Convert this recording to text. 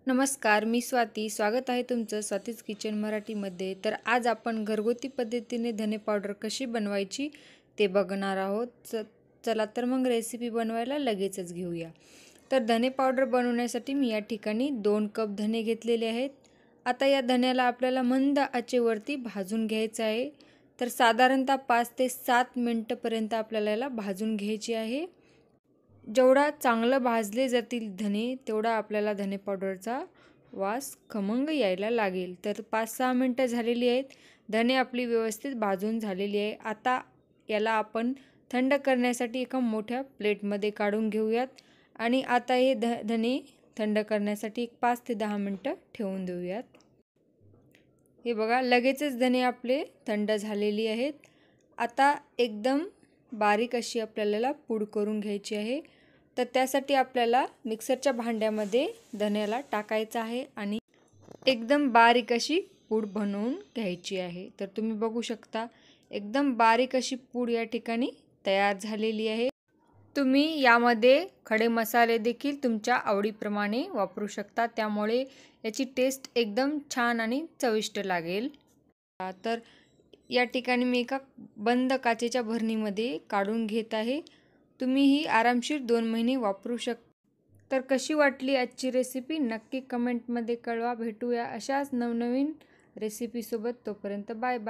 नमस्कार, मी स्वाती. स्वागत आहे तुमचं स्वातीज किचन मराठीमध्ये. तर आज आपण घरगुती पद्धतीने धने पावडर कशी बनवायची ते बघणार आहोत. चला तर मग रेसिपी बनवायला लगेचच घेऊया. तर धने पावडर बनवण्यासाठी मी या ठिकाणी 2 कप धने घेतलेले आहेत. आता या धन्याला आपल्याला मंद आचेवरती भाजून घ्यायचं आहे. तर साधारणतः 5 ते 7 मिनिटांपर्यंत आपल्याला याला भाजून घ्यायची आहे. जेवढा चांगलं भाजले जातील धने तेवढा आपल्याला धने पावडरचा वास खमंग यायला लागेल. तर 5-6 मिनटं झालेली आहेत. धने आपली व्यवस्थित भाजून झालेली आहे. आता याला आपण थंड करण्यासाठी एका मोठ्या प्लेटमध्ये काढून घेऊयात आणि आता हे धने थंड करण्यासाठी 5 ते 10 मिनटं ठेवून देऊयात. हे बघा, लगेचच धने आपले थंड झालेली आहेत. आता एकदम बारीक अशी आपल्याला पूड करून घ्यायची आहे. तर त्यासाठी आपल्याला मिक्सरच्या भांड्यामध्ये धन्याला टाकायचं आहे आणि एकदम बारीक अशी पूड बनवून घ्यायची आहे. तर तुम्ही बघू शकता एकदम बारीक अशी पूड या ठिकाणी तयार झालेली आहे. तुम्ही यामध्ये खडे मसाले देखील तुमच्या आवडीप्रमाणे वापरू शकता, त्यामुळे याची टेस्ट एकदम छान आणि चविष्ट लागेल. तर या ठिकाणी मी एका बंद काचेच्या भरणीमध्ये काढून घेत आहे. तुम्ही ही आरामशीर 2 महिने वापरू शकता. तर कशी वाटली आजची रेसिपी नक्की कमेंटमध्ये कळवा. भेटूया अशाच नवनवीन रेसिपीसोबत. तोपर्यंत बाय बाय.